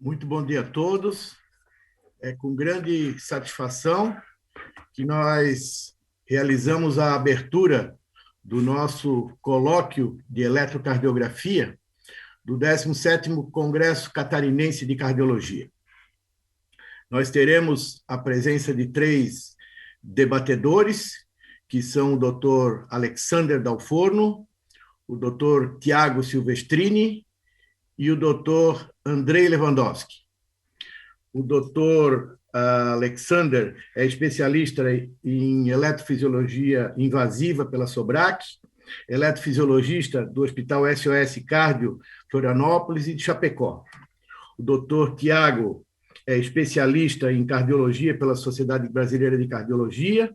Muito bom dia a todos. É com grande satisfação que nós realizamos a abertura do nosso colóquio de eletrocardiografia do 17º Congresso Catarinense de Cardiologia. Nós teremos a presença de 3 debatedores, que são o Dr. Alexander Dalforno, o Dr. Tiago Silvestrini e o Dr. Andrei Lewandowski. O Dr. Alexander é especialista em eletrofisiologia invasiva pela Sobrac, eletrofisiologista do Hospital SOS Cardio Florianópolis e de Chapecó. O Dr. Tiago é especialista em cardiologia pela Sociedade Brasileira de Cardiologia,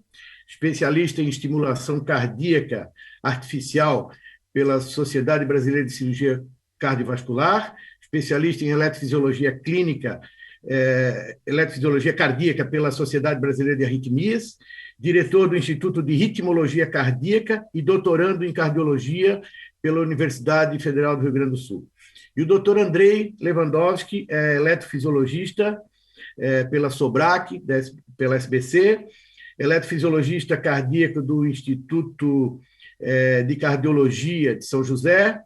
especialista em estimulação cardíaca artificial pela Sociedade Brasileira de Cirurgia Cardiovascular, especialista em eletrofisiologia clínica, eletrofisiologia cardíaca pela Sociedade Brasileira de Arritmias, diretor do Instituto de Ritmologia Cardíaca e doutorando em cardiologia pela Universidade Federal do Rio Grande do Sul. E o Dr. Andrei Lewandowski é eletrofisiologista pela Sobrac, pela SBC, eletrofisiologista cardíaco do Instituto de Cardiologia de São José,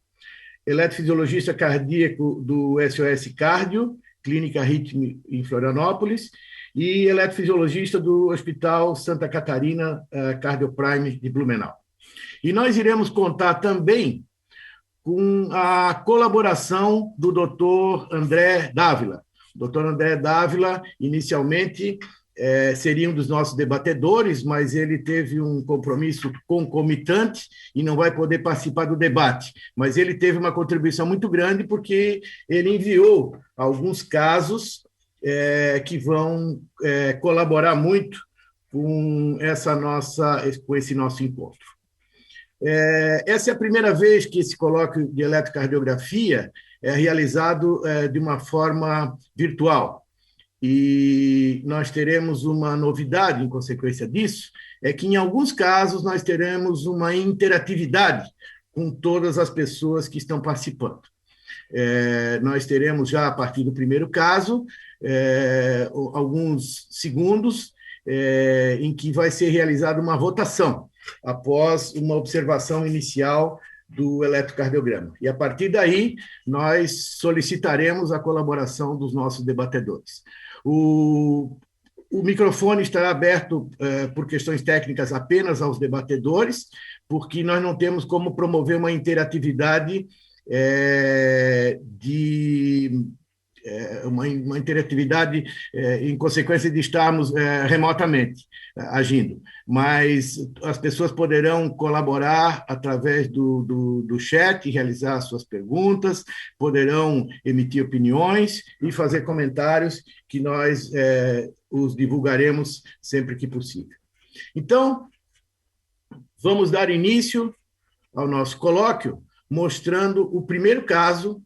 eletrofisiologista cardíaco do SOS Cardio, Clínica Ritmo em Florianópolis, e eletrofisiologista do Hospital Santa Catarina Cardioprime de Blumenau. E nós iremos contar também com a colaboração do Dr. André Dávila. O Dr. André Dávila, inicialmente, seria um dos nossos debatedores, mas ele teve um compromisso concomitante e não vai poder participar do debate. Mas ele teve uma contribuição muito grande porque ele enviou alguns casos que vão colaborar muito com esse nosso encontro. Essa é a primeira vez que esse colóquio de eletrocardiografia é realizado de uma forma virtual. E nós teremos uma novidade em consequência disso, é que em alguns casos nós teremos uma interatividade com todas as pessoas que estão participando. Nós teremos já, a partir do primeiro caso, alguns segundos em que vai ser realizada uma votação, após uma observação inicial do eletrocardiograma. E, a partir daí, nós solicitaremos a colaboração dos nossos debatedores. O microfone estará aberto por questões técnicas apenas aos debatedores, porque nós não temos como promover uma interatividade uma interatividade em consequência de estarmos remotamente agindo, mas as pessoas poderão colaborar através do chat, realizar suas perguntas, poderão emitir opiniões e fazer comentários que nós os divulgaremos sempre que possível. Então, vamos dar início ao nosso colóquio, mostrando o primeiro caso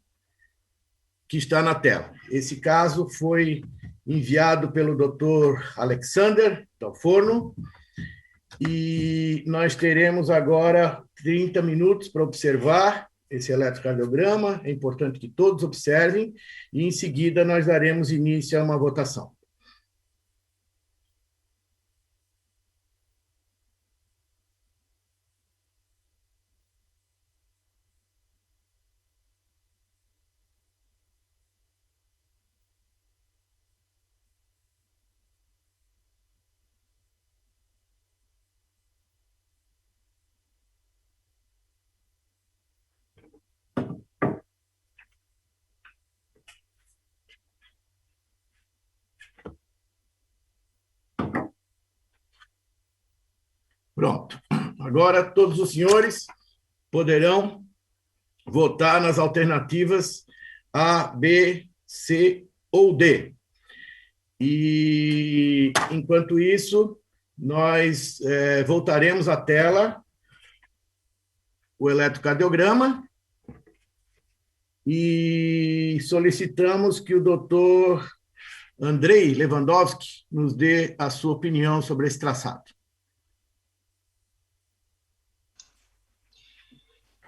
que está na tela. Esse caso foi enviado pelo Dr. Alexander Dalforno e nós teremos agora 30 minutos para observar esse eletrocardiograma. É importante que todos observem e, em seguida, nós daremos início a uma votação. Pronto. Agora, todos os senhores poderão votar nas alternativas A, B, C ou D. E, enquanto isso, nós voltaremos à tela o eletrocardiograma e solicitamos que o doutor Andrei Lewandowski nos dê a sua opinião sobre esse traçado.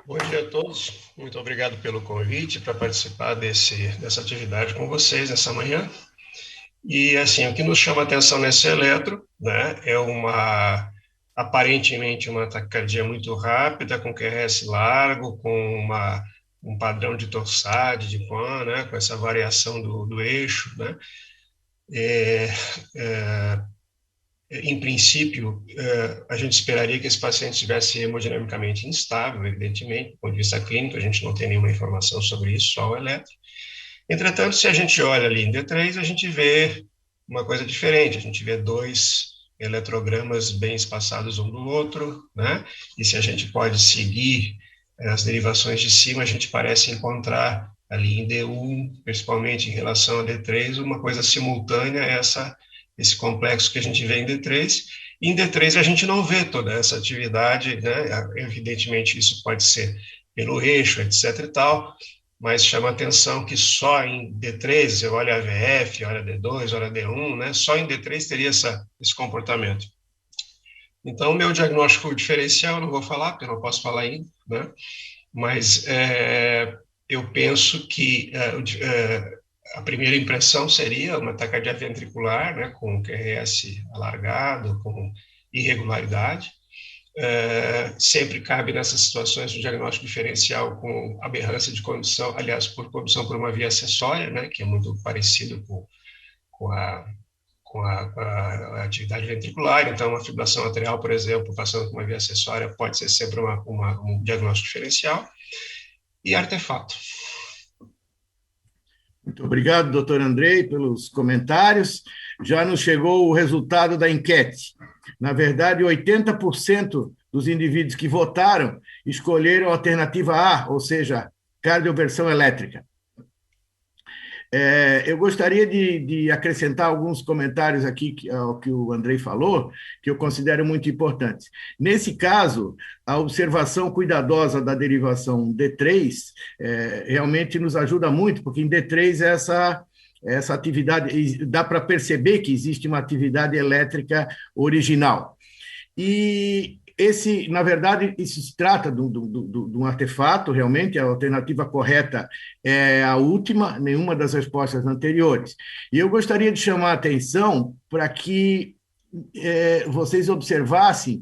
Bom dia a todos. Muito obrigado pelo convite para participar dessa atividade com vocês nessa manhã. E, assim, o que nos chama a atenção nesse eletro, né, é aparentemente uma taquicardia muito rápida, com QRS largo, com um padrão de torsade, de Kwan, né, com essa variação do eixo, né. Em princípio, a gente esperaria que esse paciente estivesse hemodinamicamente instável, evidentemente, do ponto de vista clínico, a gente não tem nenhuma informação sobre isso, só o eletro. Entretanto, se a gente olha ali em D3, a gente vê uma coisa diferente, a gente vê 2 eletrogramas bem espaçados um do outro, né? E se a gente pode seguir as derivações de cima, a gente parece encontrar ali em D1, principalmente em relação a D3, uma coisa simultânea a esse complexo que a gente vê em D3. Em D3 a gente não vê toda essa atividade, né? Evidentemente isso pode ser pelo eixo, etc e tal, mas chama a atenção que só em D3, você olha a VF, olha D2, olha D1, né? Só em D3 teria esse comportamento. Então, o meu diagnóstico diferencial, eu não vou falar, porque eu não posso falar ainda, né? Mas eu penso que a primeira impressão seria uma taquicardia ventricular, né, com QRS alargado, com irregularidade. Sempre cabe nessas situações um diagnóstico diferencial com aberrância de condução, aliás, por condução por uma via acessória, né, que é muito parecido com a atividade ventricular. Então, uma fibrilação atrial, por exemplo, passando por uma via acessória, pode ser sempre um diagnóstico diferencial. E artefato. Muito obrigado, doutor Andrei, pelos comentários. Já nos chegou o resultado da enquete. Na verdade, 80% dos indivíduos que votaram escolheram a alternativa A, ou seja, cardioversão elétrica. Eu gostaria de acrescentar alguns comentários aqui ao que o Andrei falou, que eu considero muito importantes. Nesse caso, a observação cuidadosa da derivação D3 realmente nos ajuda muito, porque em D3 essa atividade, dá para perceber que existe uma atividade elétrica original. E na verdade, isso se trata de um artefato, realmente, a alternativa correta é a última, nenhuma das respostas anteriores. E eu gostaria de chamar a atenção para que vocês observassem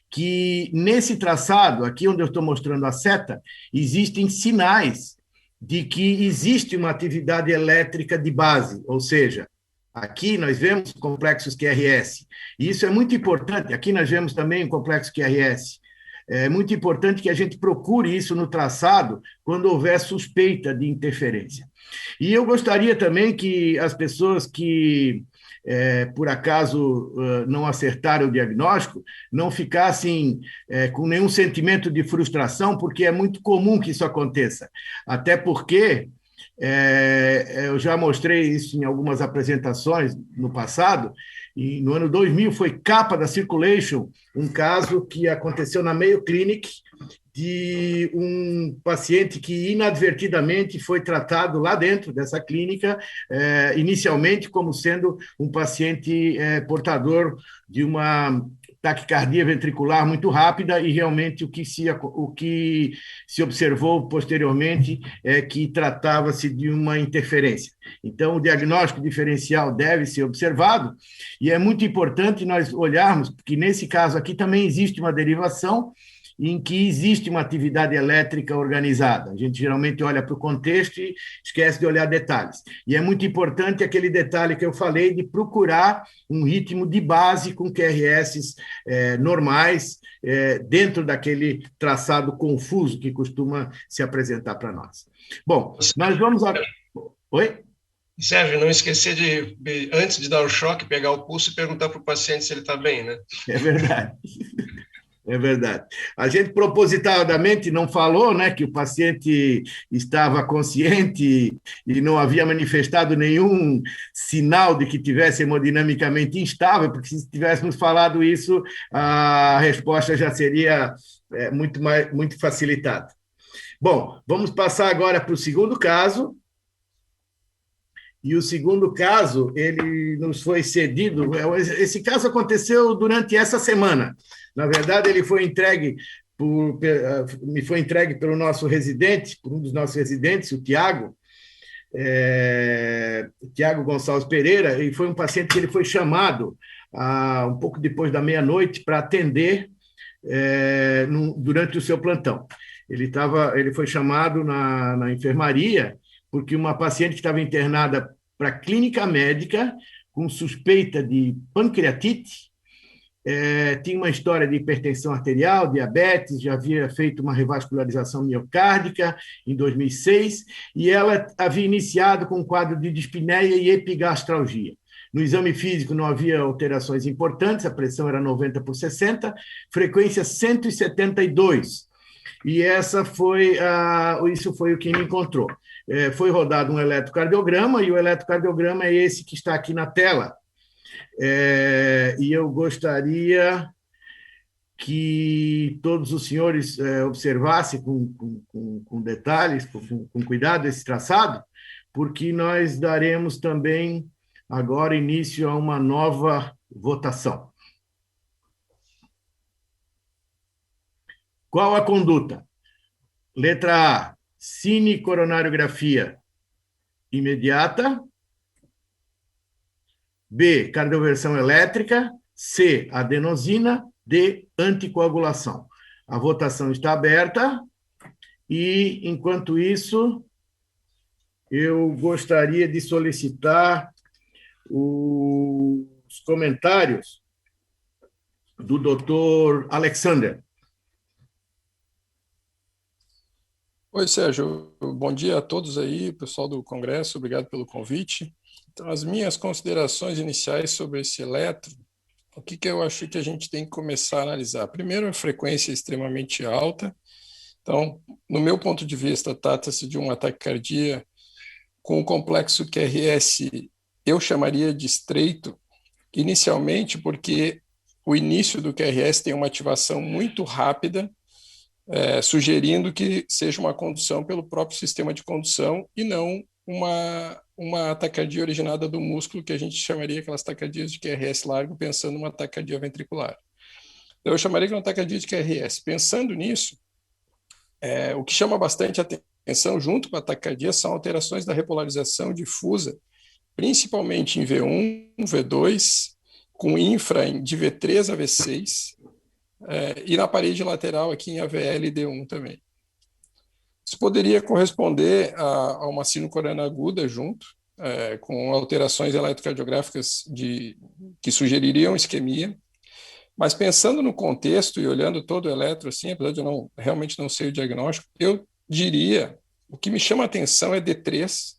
que nesse traçado, aqui onde eu estou mostrando a seta, existem sinais de que existe uma atividade elétrica de base, ou seja, aqui nós vemos complexos QRS, e isso é muito importante. Aqui nós vemos também o complexo QRS. É muito importante que a gente procure isso no traçado quando houver suspeita de interferência. E eu gostaria também que as pessoas que, por acaso, não acertaram o diagnóstico, não ficassem com nenhum sentimento de frustração, porque é muito comum que isso aconteça. Até porque eu já mostrei isso em algumas apresentações no passado, e no ano 2000 foi capa da Circulation, um caso que aconteceu na Mayo Clinic, de um paciente que inadvertidamente foi tratado lá dentro dessa clínica, inicialmente como sendo um paciente portador de uma taquicardia ventricular muito rápida, e realmente o que se observou posteriormente é que tratava-se de uma interferência. Então, o diagnóstico diferencial deve ser observado, e é muito importante nós olharmos, porque nesse caso aqui também existe uma derivação em que existe uma atividade elétrica organizada. A gente geralmente olha para o contexto e esquece de olhar detalhes. E é muito importante aquele detalhe que eu falei de procurar um ritmo de base com QRS normais, dentro daquele traçado confuso que costuma se apresentar para nós. Bom, nós vamos... Oi? Sérgio, não esquecer de, antes de dar o choque, pegar o pulso e perguntar para o paciente se ele está bem, né? É verdade. É verdade. A gente propositadamente não falou, né, que o paciente estava consciente e não havia manifestado nenhum sinal de que tivesse hemodinamicamente instável, porque se tivéssemos falado isso, a resposta já seria muito facilitada. Bom, vamos passar agora para o segundo caso. E o segundo caso, ele nos foi cedido. Esse caso aconteceu durante essa semana. Na verdade, ele foi entregue me foi entregue pelo nosso residente, por um dos nossos residentes, o Tiago, Tiago Gonçalves Pereira, e foi um paciente que ele foi chamado um pouco depois da meia-noite para atender durante o seu plantão. Ele foi chamado na enfermaria porque uma paciente que estava internada para a clínica médica com suspeita de pancreatite, tinha uma história de hipertensão arterial, diabetes, já havia feito uma revascularização miocárdica em 2006, e ela havia iniciado com um quadro de dispneia e epigastralgia. No exame físico não havia alterações importantes, a pressão era 90/60, frequência 172. E isso foi o que me encontrou. Foi rodado um eletrocardiograma, e o eletrocardiograma é esse que está aqui na tela. E eu gostaria que todos os senhores observassem com detalhes, com cuidado esse traçado, porque nós daremos também agora início a uma nova votação. Qual a conduta? Letra A, cinecoronariografia imediata. B, cardioversão elétrica. C, adenosina. D, anticoagulação. A votação está aberta e, enquanto isso, eu gostaria de solicitar os comentários do Dr. Alexander. Oi, Sérgio. Bom dia a todos aí, pessoal do Congresso. Obrigado pelo convite. Então, as minhas considerações iniciais sobre esse eletro, o que eu acho que a gente tem que começar a analisar? Primeiro, a frequência é extremamente alta. Então, no meu ponto de vista, trata-se de um ataque cardíaco com o complexo QRS, eu chamaria de estreito, inicialmente porque o início do QRS tem uma ativação muito rápida, sugerindo que seja uma condução pelo próprio sistema de condução e não uma taquicardia originada do músculo, que a gente chamaria aquelas taquicardias de QRS largo, pensando numa taquicardia ventricular. Então, eu chamaria de uma taquicardia de QRS. Pensando nisso, o que chama bastante atenção, junto com a taquicardia, são alterações da repolarização difusa, principalmente em V1, V2, com infra de V3 a V6, e na parede lateral aqui em AVL e D1 também. Isso poderia corresponder a uma sinocorana aguda junto, com alterações eletrocardiográficas que sugeririam isquemia. Mas pensando no contexto e olhando todo o eletro, assim, apesar de eu realmente não sei o diagnóstico, eu diria, o que me chama a atenção é D3.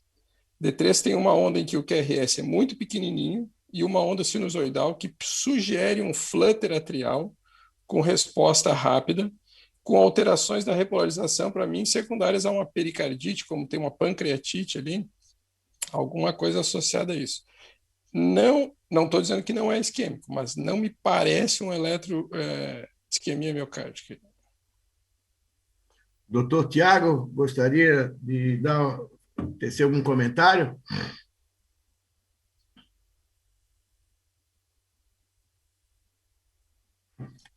D3 tem uma onda em que o QRS é muito pequenininho e uma onda sinusoidal que sugere um flutter atrial com resposta rápida, com alterações da repolarização, para mim, secundárias a uma pericardite, como tem uma pancreatite ali, alguma coisa associada a isso. Não estou dizendo que não é isquêmico, mas não me parece um isquemia miocárdica. Doutor Tiago, gostaria de tecer algum comentário?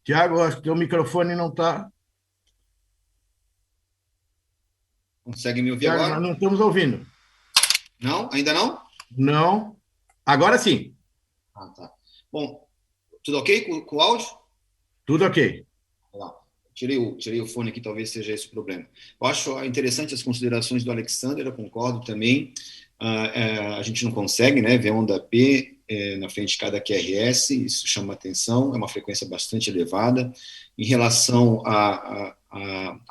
Tiago, acho que o microfone não está... Consegue me ouvir Tiago, agora? nós não estamos ouvindo. Não? Ainda não? Não. Agora sim. Ah, tá. Bom, tudo ok com o áudio? Tudo ok. Lá. Tirei o fone aqui, talvez seja esse o problema. Eu acho interessante as considerações do Alexander, eu concordo também. A gente não consegue, né, ver onda P na frente de cada QRS, isso chama atenção, é uma frequência bastante elevada. Em relação à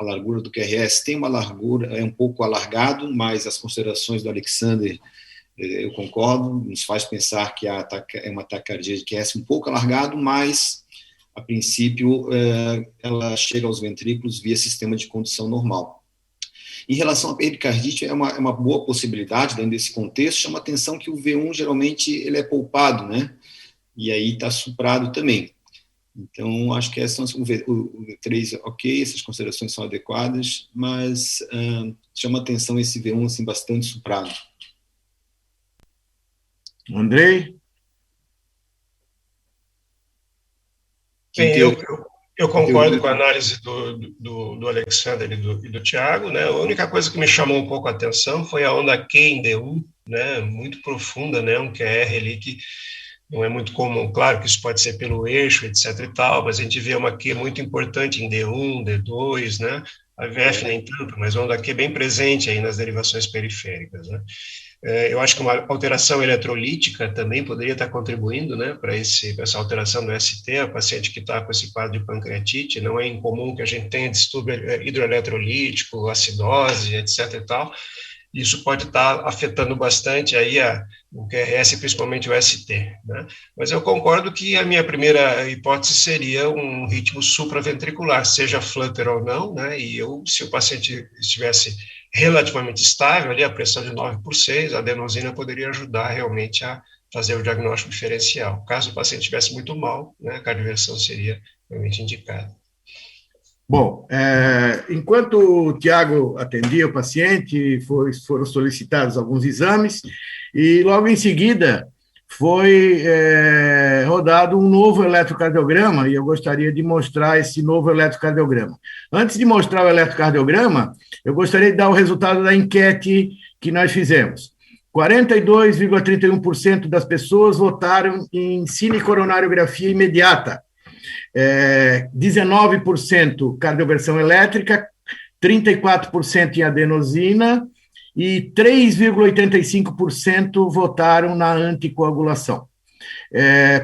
largura do QRS, tem uma largura, é um pouco alargado, mas as considerações do Alexander, eu concordo, nos faz pensar que é uma taquicardia de QRS um pouco alargado, mas, a princípio, ela chega aos ventrículos via sistema de condução normal. Em relação à pericardite, é uma boa possibilidade dentro desse contexto, chama atenção que o V1 geralmente ele é poupado, né? E aí está suprado também. Então, acho que o V3 ok, essas considerações são adequadas, mas chama atenção esse V1 assim, bastante suprado. Andrei? Bem, Eu concordo com a análise do Alexander e do Tiago, né? A única coisa que me chamou um pouco a atenção foi a onda Q em D1, né? Muito profunda, né? Um QR ali que não é muito comum. Claro que isso pode ser pelo eixo, etc e tal, mas a gente vê uma Q muito importante em D1, D2, né? A VF nem tanto, mas a onda Q bem presente aí nas derivações periféricas, né? Eu acho que uma alteração eletrolítica também poderia estar contribuindo, né, para essa alteração do ST, a paciente que está com esse quadro de pancreatite, não é incomum que a gente tenha distúrbio hidroeletrolítico, acidose, etc e tal. Isso pode estar afetando bastante aí o QRS, principalmente o ST, né? Mas eu concordo que a minha primeira hipótese seria um ritmo supraventricular, seja flutter ou não, né? E se o paciente estivesse relativamente estável, ali a pressão de 9/6, a adenosina poderia ajudar realmente a fazer o diagnóstico diferencial. Caso o paciente estivesse muito mal, né, a cardioversão seria realmente indicada. Bom, enquanto o Tiago atendia o paciente, foram solicitados alguns exames e logo em seguida foi rodado um novo eletrocardiograma e eu gostaria de mostrar esse novo eletrocardiograma. Antes de mostrar o eletrocardiograma, eu gostaria de dar o resultado da enquete que nós fizemos. 42,31% das pessoas votaram em cinecoronariografia imediata. 19% cardioversão elétrica, 34% em adenosina e 3,85% votaram na anticoagulação.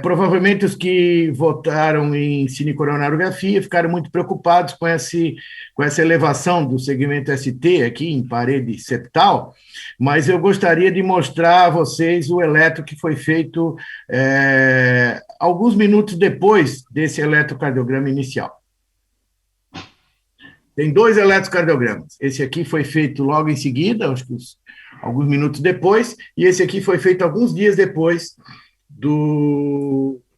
Provavelmente os que votaram em cinecoronariografia ficaram muito preocupados com essa elevação do segmento ST aqui em parede septal, mas eu gostaria de mostrar a vocês o eletro que foi feito alguns minutos depois desse eletrocardiograma inicial. Tem 2 eletrocardiogramas. Esse aqui foi feito logo em seguida, acho que alguns minutos depois, e esse aqui foi feito alguns dias depois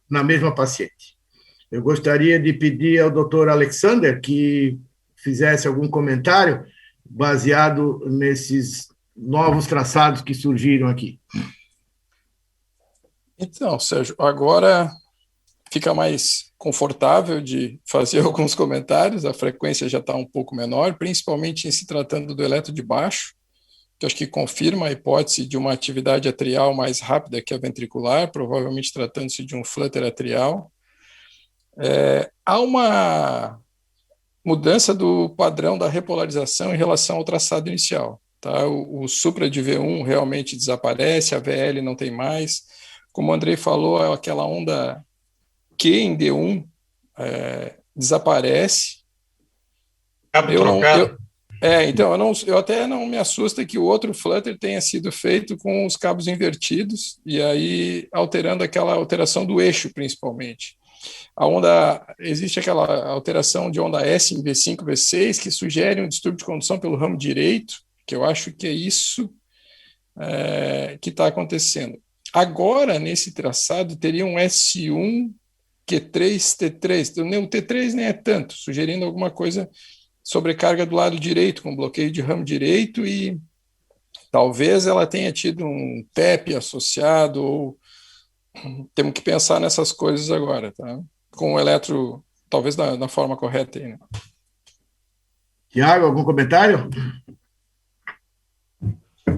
na mesma paciente. Eu gostaria de pedir ao Dr. Alexander que fizesse algum comentário baseado nesses novos traçados que surgiram aqui. Então, Sérgio, agora fica mais confortável de fazer alguns comentários, a frequência já está um pouco menor, principalmente em se tratando do eletro de baixo, que acho que confirma a hipótese de uma atividade atrial mais rápida que a ventricular, provavelmente tratando-se de um flutter atrial. Há uma mudança do padrão da repolarização em relação ao traçado inicial. Tá? O supra de V1 realmente desaparece, a VL não tem mais. Como o Andrei falou, aquela onda Q em D1 desaparece. Então, eu até não me assusta que o outro flutter tenha sido feito com os cabos invertidos e aí alterando aquela alteração do eixo, principalmente. Existe aquela alteração de onda S em V5, V6, que sugere um distúrbio de condução pelo ramo direito, que eu acho que é isso que está acontecendo. Agora, nesse traçado, teria um S1, Q3, T3. O T3 nem é tanto, sugerindo alguma coisa sobrecarga do lado direito, com bloqueio de ramo direito, e talvez ela tenha tido um TEP associado, ou temos que pensar nessas coisas agora, tá? Com o eletro, talvez da forma correta aí, né? Tiago, algum comentário?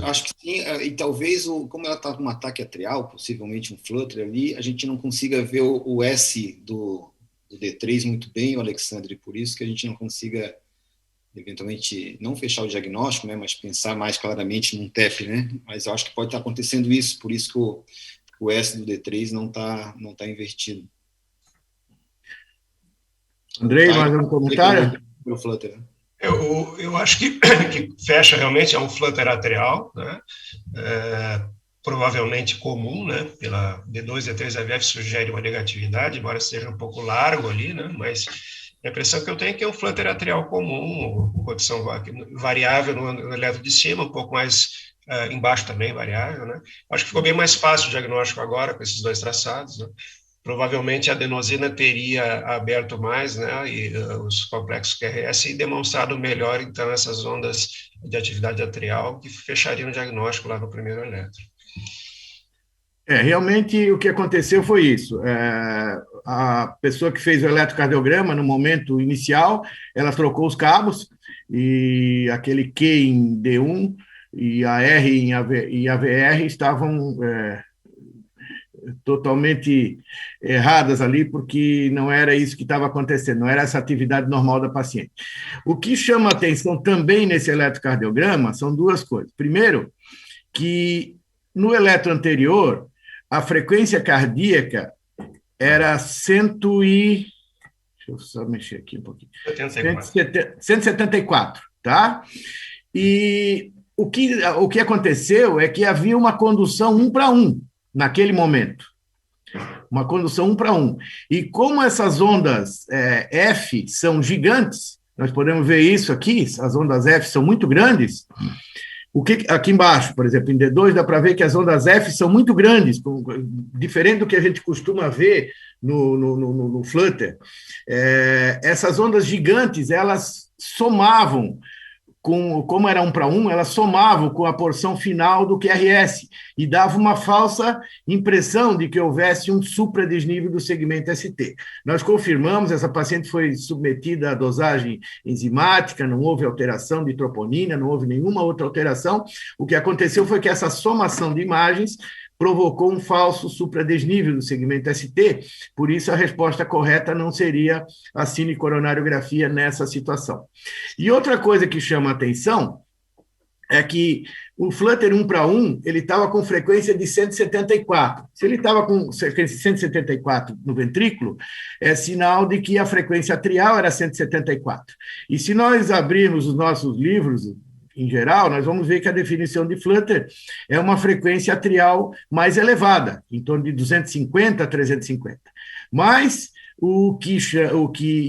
Acho que sim, e talvez, como ela está com um ataque atrial, possivelmente um flutter ali, a gente não consiga ver o S do D3 muito bem, o Alexandre, por isso que a gente não consiga eventualmente não fechar o diagnóstico, né, mas pensar mais claramente num TEP, né? Mas eu acho que pode estar acontecendo isso, por isso que o S do D3 não tá invertido. Andrei, mais um comentário? O flutter, né? Eu acho que fecha realmente é um flutter atrial, né? Provavelmente comum, né? Pela D2, D3, AVF sugere uma negatividade, embora seja um pouco largo ali, né? Mas a impressão que eu tenho é que é um flutter atrial comum, com condição variável no eletro de cima, um pouco mais embaixo também variável, né? Acho que ficou bem mais fácil o diagnóstico agora com esses 2 traçados, né? Provavelmente a adenosina teria aberto mais, né, e os complexos QRS e demonstrado melhor, então, essas ondas de atividade atrial que fechariam o diagnóstico lá no primeiro eletro. Realmente o que aconteceu foi isso. A pessoa que fez o eletrocardiograma, no momento inicial, ela trocou os cabos, e aquele Q em D1 e a R em AVR estavam totalmente erradas ali, porque não era isso que estava acontecendo, não era essa atividade normal da paciente. O que chama atenção também nesse eletrocardiograma são duas coisas. Primeiro, que no eletro anterior, a frequência cardíaca era 100 e... Deixa eu só mexer aqui um pouquinho. 174, tá? E o que aconteceu é que havia uma condução 1 para 1 naquele momento. Uma condução 1 para 1. E como essas ondas F são gigantes, nós podemos ver isso aqui, as ondas F são muito grandes. Aqui embaixo, por exemplo, em D2, dá para ver que as ondas F são muito grandes, diferente do que a gente costuma ver no Flutter. Essas ondas gigantes, elas somavam, como era 1 para 1, elas somavam com a porção final do QRS e dava uma falsa impressão de que houvesse um supradesnível do segmento ST. Nós confirmamos, essa paciente foi submetida à dosagem enzimática, não houve alteração de troponina, não houve nenhuma outra alteração. O que aconteceu foi que essa somação de imagens provocou um falso supradesnível do segmento ST, por isso a resposta correta não seria a cinecoronariografia nessa situação. E outra coisa que chama a atenção é que o Flutter 1 para 1, ele estava com frequência de 174. Se ele estava com frequência de 174 no ventrículo, é sinal de que a frequência atrial era 174. E se nós abrirmos os nossos livros, em geral, nós vamos ver que a definição de Flutter é uma frequência atrial mais elevada, em torno de 250 a 350. Mas o que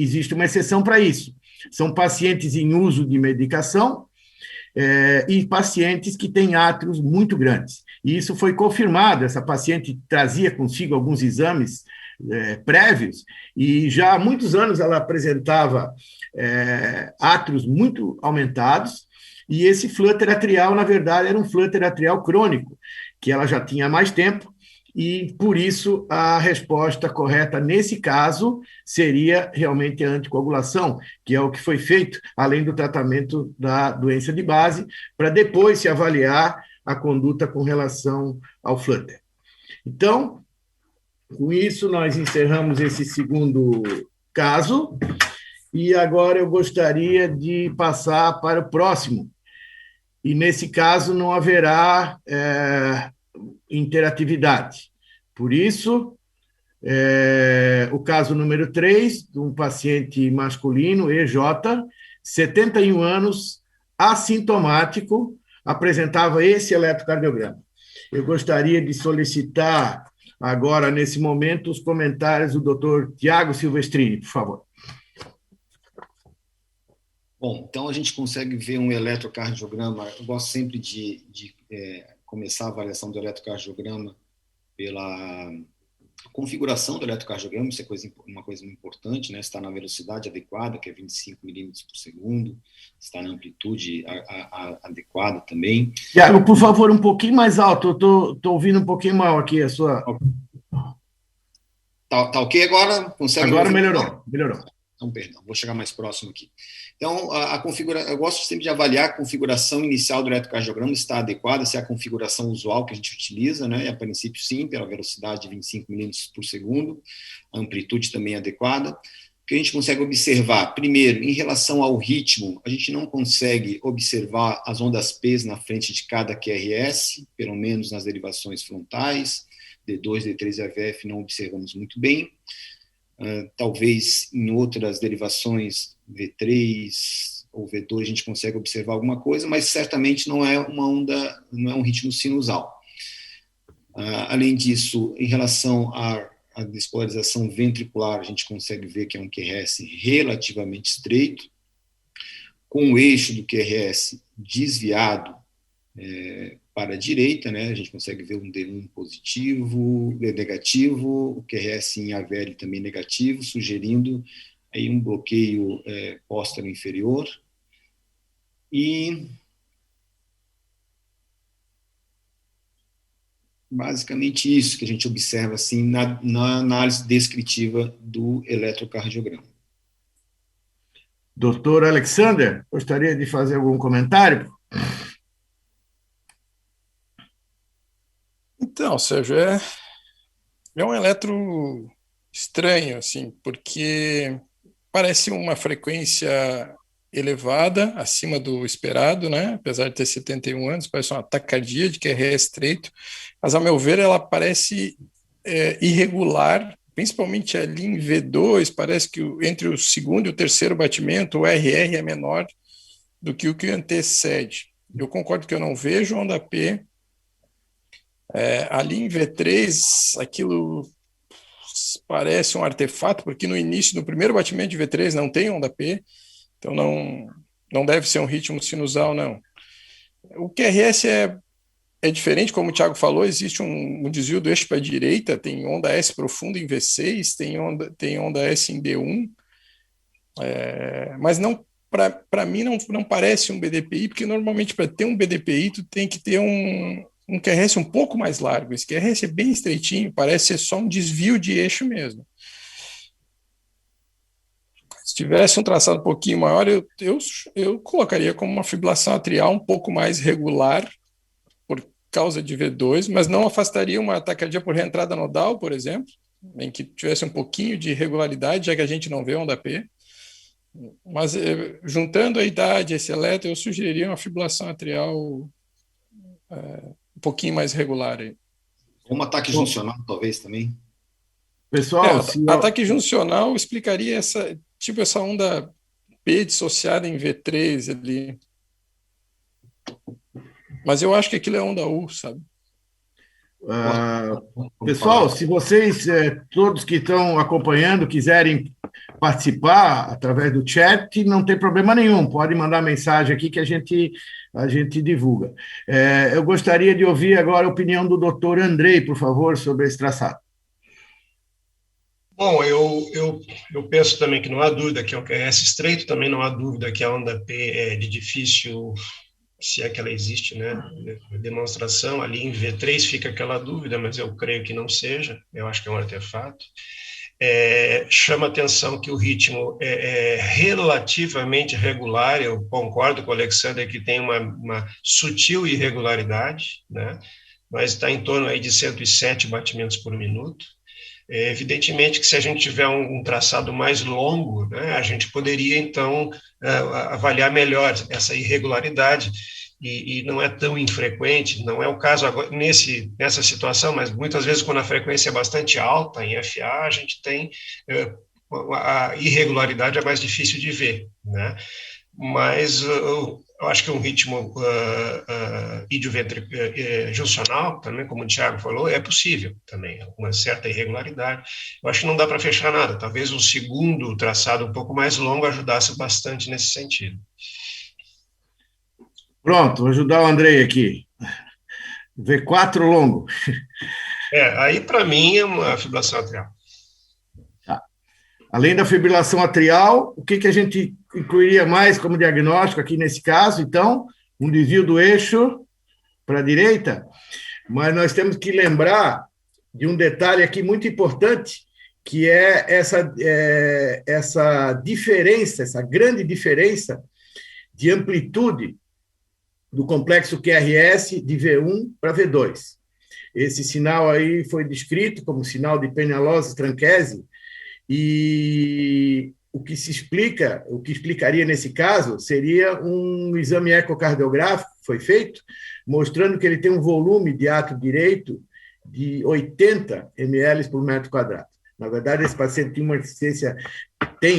existe uma exceção para isso. São pacientes em uso de medicação e pacientes que têm átrios muito grandes. E isso foi confirmado, essa paciente trazia consigo alguns exames prévios, e já há muitos anos ela apresentava átrios muito aumentados, e esse flutter atrial, na verdade, era um flutter atrial crônico, que ela já tinha há mais tempo, e, por isso, a resposta correta nesse caso seria realmente a anticoagulação, que é o que foi feito, além do tratamento da doença de base, para depois se avaliar a conduta com relação ao flutter. Então, com isso, nós encerramos esse segundo caso, e agora eu gostaria de passar para o próximo. E, nesse caso, não haverá interatividade. Por isso, o caso número 3, de um paciente masculino, EJ, 71 anos, assintomático, apresentava esse eletrocardiograma. Eu gostaria de solicitar agora, nesse momento, os comentários do Dr. Tiago Silvestrini, por favor. Bom, então a gente consegue ver um eletrocardiograma. Eu gosto sempre de começar a avaliação do eletrocardiograma pela configuração do eletrocardiograma, isso é uma coisa muito importante, né? Está na velocidade adequada, que é 25 milímetros por segundo, está na amplitude adequada também. Tiago, por favor, um pouquinho mais alto, eu estou ouvindo um pouquinho mal aqui a sua... Tá ok agora? Consegue agora ouvir? melhorou. Então, perdão, vou chegar mais próximo aqui. Então, eu gosto sempre de avaliar a configuração inicial do eletrocardiograma, se está adequada, se é a configuração usual que a gente utiliza, né? E a princípio, sim, pela velocidade de 25 milímetros por segundo, a amplitude também é adequada. O que a gente consegue observar? Primeiro, em relação ao ritmo, a gente não consegue observar as ondas P na frente de cada QRS, pelo menos nas derivações frontais, D2, D3 e AVF não observamos muito bem. Talvez em outras derivações V3 ou V2 a gente consegue observar alguma coisa, mas certamente não é uma onda, não é um ritmo sinusal. Além disso, em relação à despolarização ventricular, a gente consegue ver que é um QRS relativamente estreito, com o eixo do QRS desviado para a direita, né? A gente consegue ver um D1 positivo, negativo, o QRS em AVL também negativo, sugerindo aí um bloqueio póstero inferior. E basicamente isso que a gente observa assim, na análise descritiva do eletrocardiograma. Doutor Alexander, gostaria de fazer algum comentário? Então, Sérgio, é um eletro estranho, assim, porque parece uma frequência elevada, acima do esperado, né? Apesar de ter 71 anos, parece uma taquicardia de QRS estreito, mas, ao meu ver, ela parece irregular, principalmente ali em V2, parece que entre o segundo e o terceiro batimento, o RR é menor do que o que antecede. Eu concordo que eu não vejo onda P. Ali em V3, aquilo parece um artefato, porque no início, no primeiro batimento de V3, não tem onda P, então não deve ser um ritmo sinusal, não. O QRS é diferente, como o Thiago falou, existe um desvio do eixo para a direita, tem onda S profunda em V6, tem onda S em D1, mas não, para mim não parece um BDPI, porque normalmente para ter um BDPI tu tem que ter um QRS um pouco mais largo. Esse QRS é bem estreitinho, parece ser só um desvio de eixo mesmo. Se tivesse um traçado um pouquinho maior, eu colocaria como uma fibrilação atrial um pouco mais regular, por causa de V2, mas não afastaria uma taquicardia por reentrada nodal, por exemplo, em que tivesse um pouquinho de irregularidade, já que a gente não vê onda P. Mas, juntando a idade e esse eletro, eu sugeriria uma fibrilação atrial um pouquinho mais regular. Aí. Um ataque juncional, talvez, também. Pessoal, ataque juncional explicaria essa onda P dissociada em V3 ali. Mas eu acho que aquilo é onda U, sabe? Pessoal, se vocês, todos que estão acompanhando, quiserem participar através do chat, não tem problema nenhum, pode mandar mensagem aqui que a gente divulga. Eu gostaria de ouvir agora a opinião do doutor Andrei, por favor, sobre esse traçado. Bom, eu penso também que não há dúvida que é um QRS estreito, também não há dúvida que a onda P é de difícil, se é que ela existe, né, demonstração. Ali em V3 fica aquela dúvida, mas eu creio que não seja, eu acho que é um artefato. Chama atenção que o ritmo é relativamente regular, eu concordo com o Alexander que tem uma sutil irregularidade, né, mas está em torno aí de 107 batimentos por minuto. Evidentemente que se a gente tiver um traçado mais longo, né, a gente poderia, então, avaliar melhor essa irregularidade, e não é tão infrequente, não é o caso agora, nessa situação, mas muitas vezes quando a frequência é bastante alta em FA, a gente tem a irregularidade é mais difícil de ver, né? Mas eu acho que um ritmo juncional, também, como o Thiago falou, é possível também, uma certa irregularidade. Eu acho que não dá para fechar nada, talvez um segundo traçado um pouco mais longo ajudasse bastante nesse sentido. Pronto, vou ajudar o Andrei aqui. V4 longo. Aí para mim é uma fibrilação atrial. Tá. Além da fibrilação atrial, o que a gente incluiria mais como diagnóstico aqui nesse caso? Então, um desvio do eixo para a direita, mas nós temos que lembrar de um detalhe aqui muito importante, que é essa diferença, essa grande diferença de amplitude do complexo QRS de V1 para V2. Esse sinal aí foi descrito como sinal de Peñalosa-Tranchese, e o que explicaria nesse caso seria um exame ecocardiográfico que foi feito, mostrando que ele tem um volume de átrio direito de 80 ml por metro quadrado. Na verdade, esse paciente tem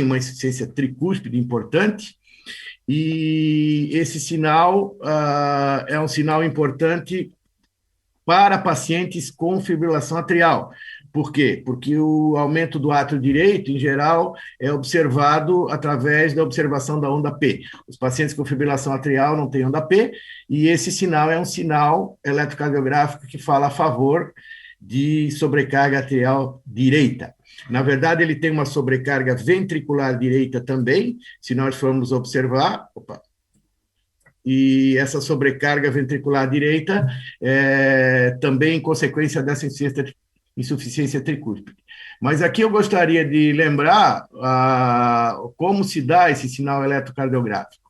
uma insuficiência tricúspide importante, e esse sinal é um sinal importante para pacientes com fibrilação atrial. Por quê? Porque o aumento do átrio direito, em geral, é observado através da observação da onda P. Os pacientes com fibrilação atrial não têm onda P, e esse sinal é um sinal eletrocardiográfico que fala a favor de sobrecarga atrial direita. Na verdade, ele tem uma sobrecarga ventricular direita também, se nós formos observar. e essa sobrecarga ventricular direita é também consequência dessa insuficiência tricúspide. Mas aqui eu gostaria de lembrar como se dá esse sinal eletrocardiográfico.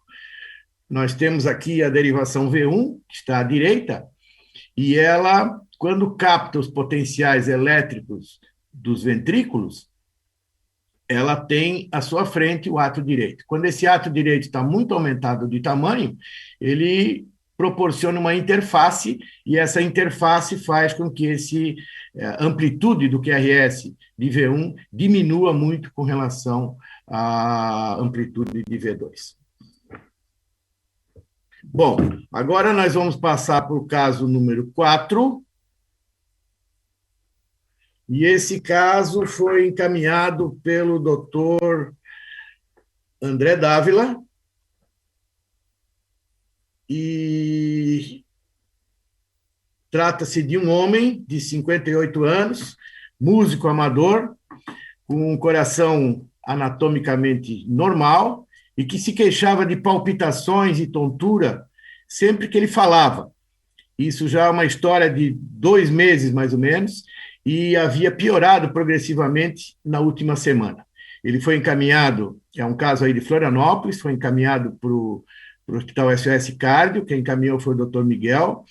Nós temos aqui a derivação V1, que está à direita, e ela, quando capta os potenciais elétricos dos ventrículos, ela tem à sua frente o átrio direito. Quando esse átrio direito está muito aumentado de tamanho, ele proporciona uma interface, e essa interface faz com que a amplitude do QRS de V1 diminua muito com relação à amplitude de V2. Bom, agora nós vamos passar para o caso número 4. E esse caso foi encaminhado pelo Dr. André Dávila, e trata-se de um homem de 58 anos, músico amador, com um coração anatomicamente normal, e que se queixava de palpitações e tontura sempre que ele falava. Isso já é uma história de 2 meses, mais ou menos, e havia piorado progressivamente na última semana. Ele foi encaminhado, é um caso aí de Florianópolis, foi encaminhado para o Hospital SOS Cardio, quem encaminhou foi o Dr. Miguel,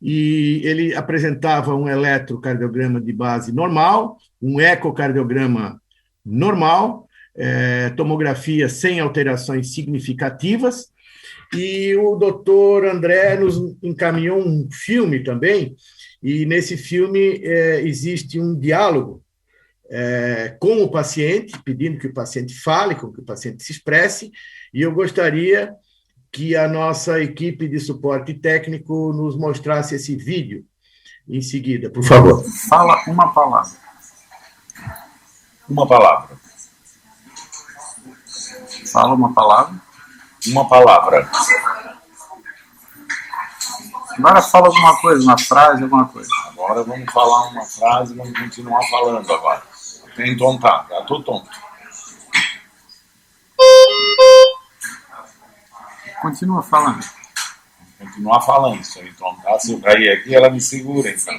e ele apresentava um eletrocardiograma de base normal, um ecocardiograma normal, tomografia sem alterações significativas, e o doutor André nos encaminhou um filme também, e nesse filme existe um diálogo com o paciente, pedindo que o paciente fale, com que o paciente se expresse, e eu gostaria que a nossa equipe de suporte técnico nos mostrasse esse vídeo em seguida, por favor. Fala uma palavra. Uma palavra. Fala uma palavra. Uma palavra. Agora fala alguma coisa, uma frase, alguma coisa. Agora vamos falar uma frase, vamos continuar falando agora. Tem tontar, já tô tonto. Continua falando. Continuar falando, se eu entontar, se eu cair aqui, ela me segura, então.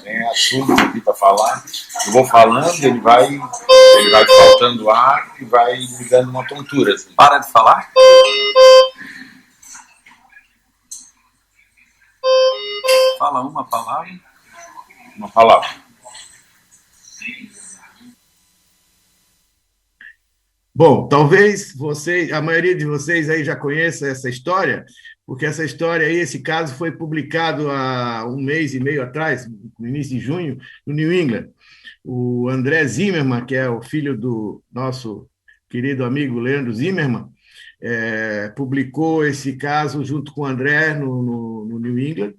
Tem assuntos aqui para falar. Eu vou falando, ele vai faltando ar e vai me dando uma tontura. Assim. Para de falar. Fala uma palavra. Uma palavra. Bom, talvez a maioria de vocês aí já conheça essa história, porque essa história aí, esse caso foi publicado há 1 mês e meio atrás, no início de junho, no New England. O André Zimmermann, que é o filho do nosso querido amigo Leandro Zimmermann, publicou esse caso junto com o André no New England,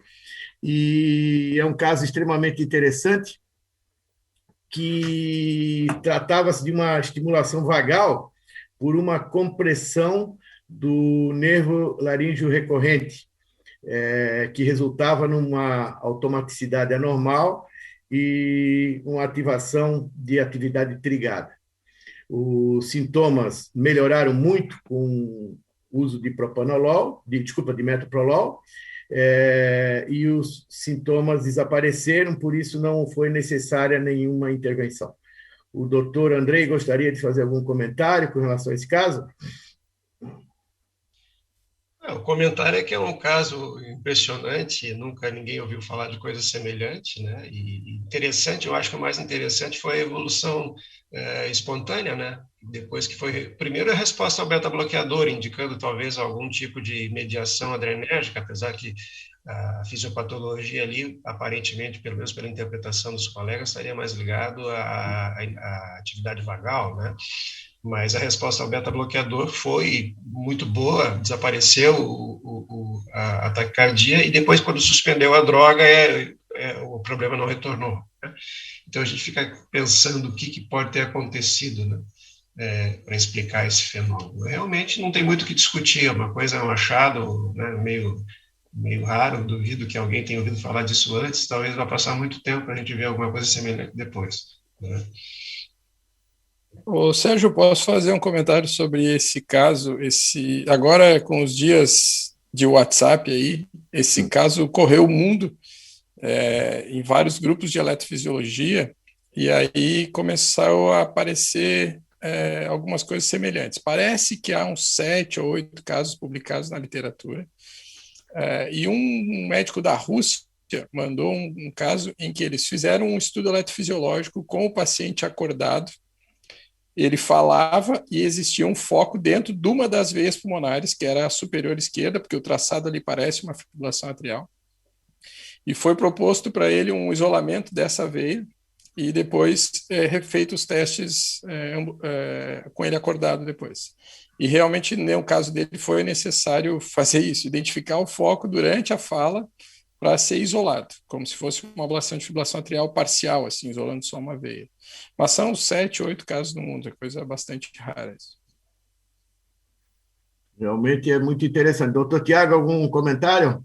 e é um caso extremamente interessante, que tratava-se de uma estimulação vagal por uma compressão do nervo laríngeo recorrente, que resultava numa automaticidade anormal e uma ativação de atividade trigada. Os sintomas melhoraram muito com o uso de de metoprolol, e os sintomas desapareceram, por isso não foi necessária nenhuma intervenção. O doutor Andrei gostaria de fazer algum comentário com relação a esse caso? O comentário é que é um caso impressionante, nunca ninguém ouviu falar de coisa semelhante, né? E interessante, eu acho que o mais interessante foi a evolução espontânea, né? Depois que primeiro a resposta ao beta-bloqueador, indicando talvez algum tipo de mediação adrenérgica, apesar que a fisiopatologia ali, aparentemente, pelo menos pela interpretação dos colegas, estaria mais ligado à atividade vagal, né? Mas a resposta ao beta-bloqueador foi muito boa, desapareceu a taquicardia, e depois, quando suspendeu a droga, o problema não retornou, né? Então, a gente fica pensando o que pode ter acontecido, né, para explicar esse fenômeno. Realmente não tem muito o que discutir, é uma coisa, um achado, né, meio raro, duvido que alguém tenha ouvido falar disso antes, talvez vá passar muito tempo para a gente ver alguma coisa semelhante depois, né? Ô, Sérgio, posso fazer um comentário sobre esse caso? Agora, com os dias de WhatsApp aí. Esse caso correu o mundo em vários grupos de eletrofisiologia, e aí começou a aparecer algumas coisas semelhantes. Parece que há uns 7 ou 8 casos publicados na literatura, e um médico da Rússia mandou um caso em que eles fizeram um estudo eletrofisiológico com o paciente acordado. Ele falava e existia um foco dentro de uma das veias pulmonares, que era a superior esquerda, porque o traçado ali parece uma fibrilação atrial. E foi proposto para ele um isolamento dessa veia e depois refeito os testes com ele acordado depois. E realmente, no caso dele, foi necessário fazer isso, identificar o foco durante a fala para ser isolado, como se fosse uma ablação de fibrilação atrial parcial, assim, isolando só uma veia. Mas são 7, 8 casos no mundo, é coisa bastante rara isso. Realmente é muito interessante. Doutor Tiago, algum comentário?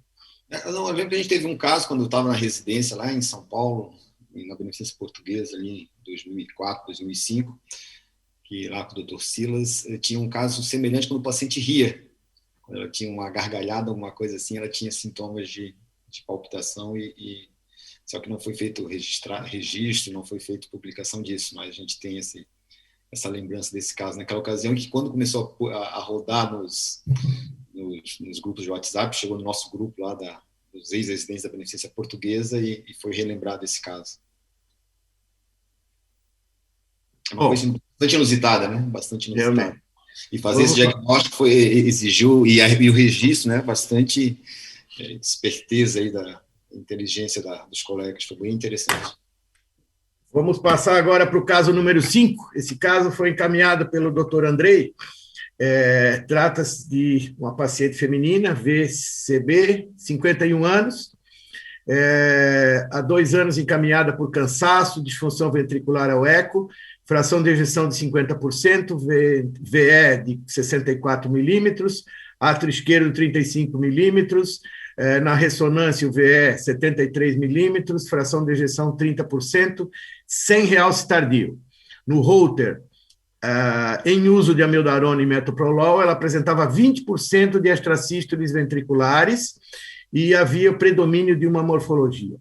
Não, eu lembro que a gente teve um caso quando eu estava na residência lá em São Paulo, na Beneficência Portuguesa, ali em 2004, 2005, que lá com o Dr. Silas, tinha um caso semelhante quando o paciente ria. Quando ela tinha uma gargalhada, alguma coisa assim, ela tinha sintomas de palpitação, só que não foi feito registro, não foi feita publicação disso, mas a gente tem essa lembrança desse caso naquela ocasião, que quando começou a rodar nos grupos de WhatsApp, chegou no nosso grupo lá dos ex-residentes da Beneficência Portuguesa e foi relembrado esse caso. É uma coisa bastante inusitada, né? Bastante inusitada. Realmente. E fazer esse diagnóstico exigiu, e o registro, né? Bastante esperteza aí da inteligência dos colegas, foi bem interessante. Vamos passar agora para o caso número 5. Esse caso foi encaminhado pelo Dr. Andrei. Trata-se de uma paciente feminina, VCB, 51 anos, há 2 anos encaminhada por cansaço, disfunção ventricular ao eco, fração de ejeção de 50%, VE de 64 milímetros, átrio esquerdo 35 milímetros, na ressonância o VE 73 milímetros, fração de ejeção 30%, sem realce tardio. No Holter, em uso de amiodarona e metoprolol, ela apresentava 20% de extrasístoles ventriculares e havia predomínio de uma morfologia.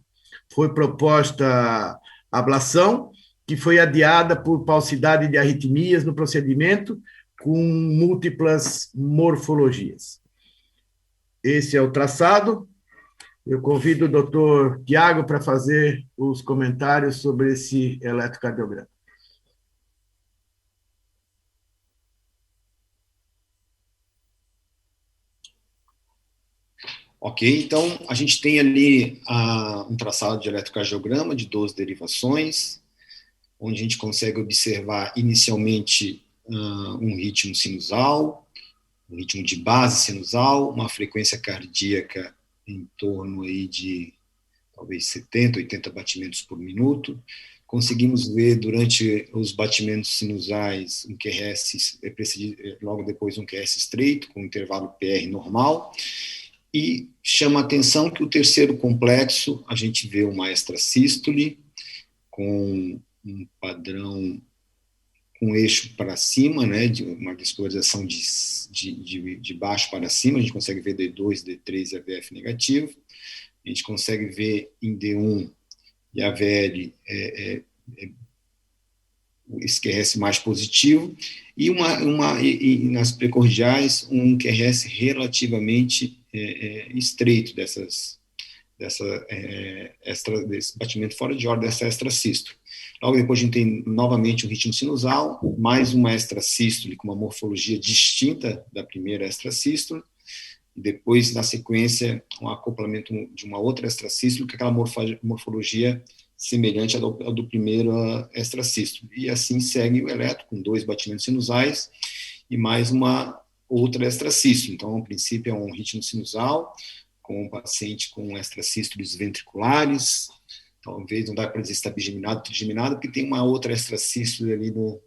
Foi proposta ablação, que foi adiada por paucidade de arritmias no procedimento, com múltiplas morfologias. Esse é o traçado. Eu convido o doutor Tiago para fazer os comentários sobre esse eletrocardiograma. Ok, então a gente tem ali um traçado de eletrocardiograma de 12 derivações, onde a gente consegue observar inicialmente um ritmo sinusal, um ritmo de base sinusal, uma frequência cardíaca em torno aí de talvez 70, 80 batimentos por minuto. Conseguimos ver durante os batimentos sinusais um QRS, logo depois um QRS estreito, com intervalo PR normal. E chama a atenção que o terceiro complexo, a gente vê uma extrasístole com um padrão com eixo para cima, né, de uma despolarização de baixo para cima, a gente consegue ver D2, D3 e AVF negativo, a gente consegue ver em D1 e AVL esse QRS mais positivo, e nas precordiais um QRS relativamente estreito desse batimento fora de ordem dessa extrasístole. Logo depois a gente tem novamente um ritmo sinusal, mais uma extrasístole com uma morfologia distinta da primeira extrasístole, e depois, na sequência, um acoplamento de uma outra extrasístole, com aquela morfologia semelhante ao do primeiro extrasístole. E assim segue o eletro, com 2 batimentos sinusais e mais uma outra extrasístole. Então, a princípio, é um ritmo sinusal, com um paciente com extrasístoles ventriculares. Talvez não dá para dizer se está bigeminado ou trigeminado, porque tem uma outra extrasístole ali no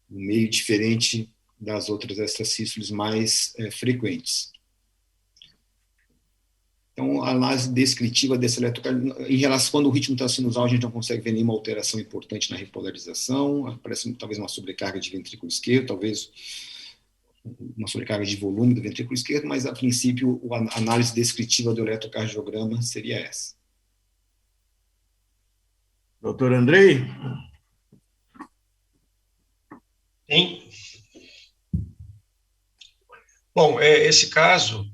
meio, diferente das outras extrasístoles mais frequentes. Então, a análise descritiva desse eletrocardiograma, em relação quando o ritmo está sinusal, a gente não consegue ver nenhuma alteração importante na repolarização, aparece talvez uma sobrecarga de ventrículo esquerdo, talvez uma sobrecarga de volume do ventrículo esquerdo, mas, a princípio, a análise descritiva do eletrocardiograma seria essa. Doutor Andrei? Sim. Bom, esse caso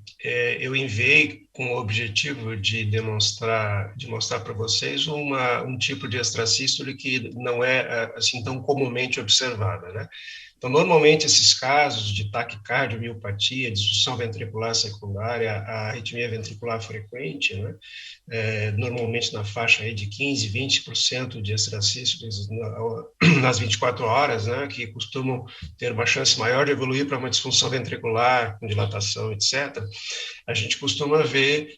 eu enviei com o objetivo de mostrar para vocês um tipo de extrasístole que não é assim tão comumente observada, né? Então, normalmente, esses casos de taquicardia, miopatia, disfunção ventricular secundária, a arritmia ventricular frequente, né? Normalmente na faixa aí de 15%, 20% de extrasístoles nas 24 horas, né? Que costumam ter uma chance maior de evoluir para uma disfunção ventricular, com dilatação, etc. A gente costuma ver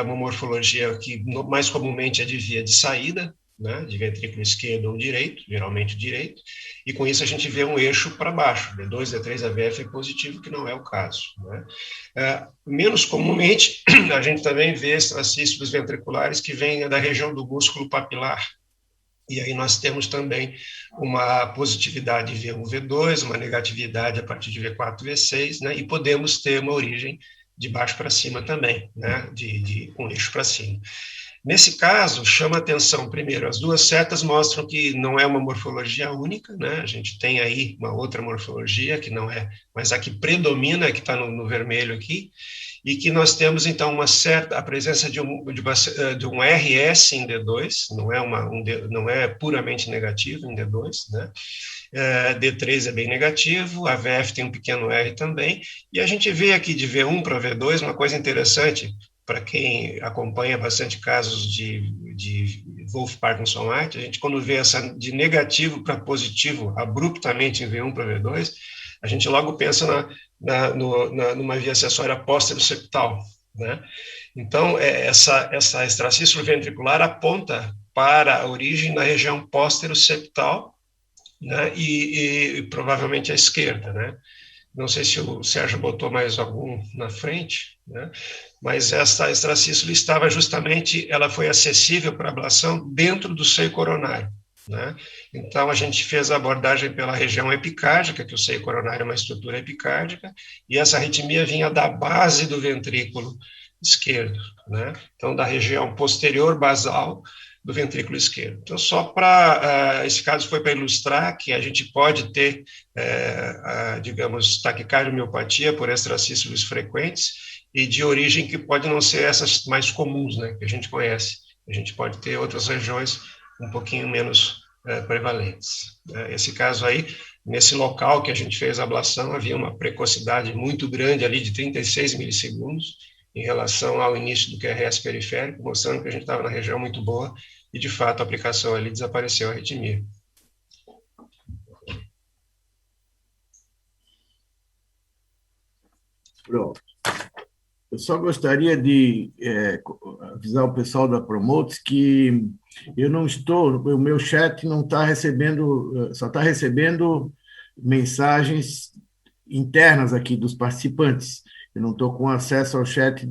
uma morfologia que mais comumente é de via de saída, né, de ventrículo esquerdo ou direito, geralmente direito, e com isso a gente vê um eixo para baixo, D2, D3, AVF é positivo, que não é o caso, né? Menos comumente, a gente também vê extracístoles ventriculares que vêm da região do músculo papilar, e aí nós temos também uma positividade V1, V2, uma negatividade a partir de V4, V6, né, e podemos ter uma origem de baixo para cima também, né, com eixo para cima. Nesse caso, chama atenção, primeiro, as duas setas mostram que não é uma morfologia única, né? A gente tem aí uma outra morfologia, que não é, mas a que predomina, que está no vermelho aqui, e que nós temos, então, a presença de um RS em D2, não é puramente negativo em D2, né? D3 é bem negativo, a VF tem um pequeno R também, e a gente vê aqui de V1 para V2 uma coisa interessante, para quem acompanha bastante casos de Wolff-Parkinson-White, a gente quando vê essa de negativo para positivo abruptamente em V1 para V2, a gente logo pensa numa via acessória póstero-septal, né? Então, essa extracístole ventricular aponta para a origem na região póstero-septal, né? E provavelmente à esquerda, né? Não sei se o Sérgio botou mais algum na frente, né? Mas essa extracístole estava justamente, ela foi acessível para ablação dentro do seio coronário, né? Então, a gente fez a abordagem pela região epicárdica, que o seio coronário é uma estrutura epicárdica, e essa arritmia vinha da base do ventrículo esquerdo, né? Então, da região posterior basal do ventrículo esquerdo. Então, só para, esse caso foi para ilustrar que a gente pode ter, digamos, taquicardiomiopatia por extracístoles frequentes e de origem que pode não ser essas mais comuns, né, que a gente conhece. A gente pode ter outras regiões um pouquinho menos prevalentes. Esse caso aí, nesse local que a gente fez a ablação, havia uma precocidade muito grande ali de 36 milissegundos, em relação ao início do QRS periférico, mostrando que a gente estava na região muito boa e, de fato, a aplicação ali desapareceu a arritmia. Pronto. Eu só gostaria de avisar o pessoal da Promotes que eu não estou, o meu chat não está recebendo, só está recebendo mensagens internas aqui dos participantes. Eu não estou com acesso ao chat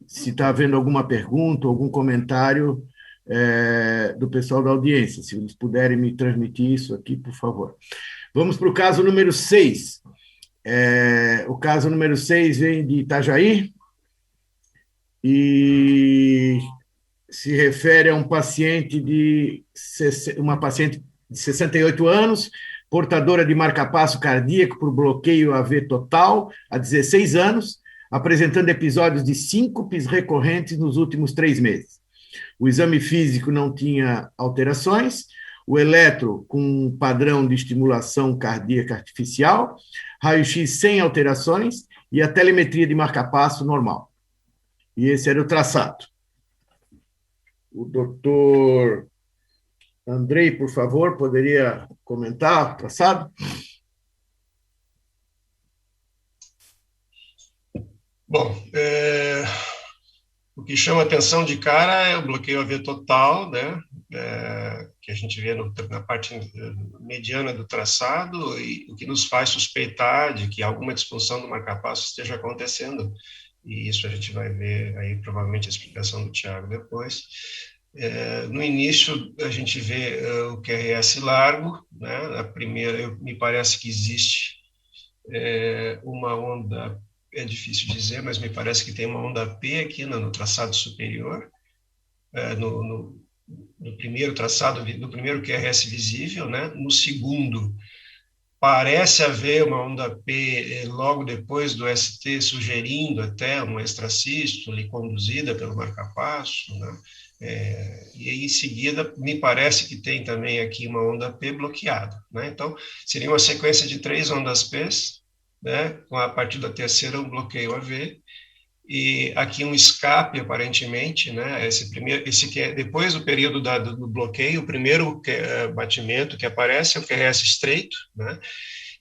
se está havendo alguma pergunta, algum comentário do pessoal da audiência. Se eles puderem me transmitir isso aqui, por favor. Vamos para o caso número 6. O caso número 6 vem de Itajaí e se refere a uma paciente de 68 anos, portadora de marcapasso cardíaco por bloqueio AV total há 16 anos, apresentando episódios de síncopes recorrentes nos últimos 3 meses. O exame físico não tinha alterações, o eletro com um padrão de estimulação cardíaca artificial, raio-x sem alterações e a telemetria de marcapasso normal. E esse era o traçado. O doutor Andrei, por favor, poderia comentar o traçado? Bom, o que chama atenção de cara é o bloqueio AV total, né? Que a gente vê na parte mediana do traçado, e o que nos faz suspeitar de que alguma disfunção do marcapasso esteja acontecendo. E isso a gente vai ver aí, provavelmente, a explicação do Tiago depois. No início, a gente vê o QRS largo, né? A primeira, me parece que existe uma onda, é difícil dizer, mas me parece que tem uma onda P aqui no traçado superior, no primeiro traçado, no primeiro QRS visível, né? No segundo, parece haver uma onda P logo depois do ST, sugerindo até uma extrasístole conduzida pelo marcapasso, né? E aí, em seguida, me parece que tem também aqui uma onda P bloqueada, né? Então, seria uma sequência de 3 ondas P's, né? Com a partir da terceira um bloqueio AV, e aqui um escape, aparentemente, né? Esse que é depois do período do bloqueio, o primeiro batimento que aparece é o QRS estreito, né?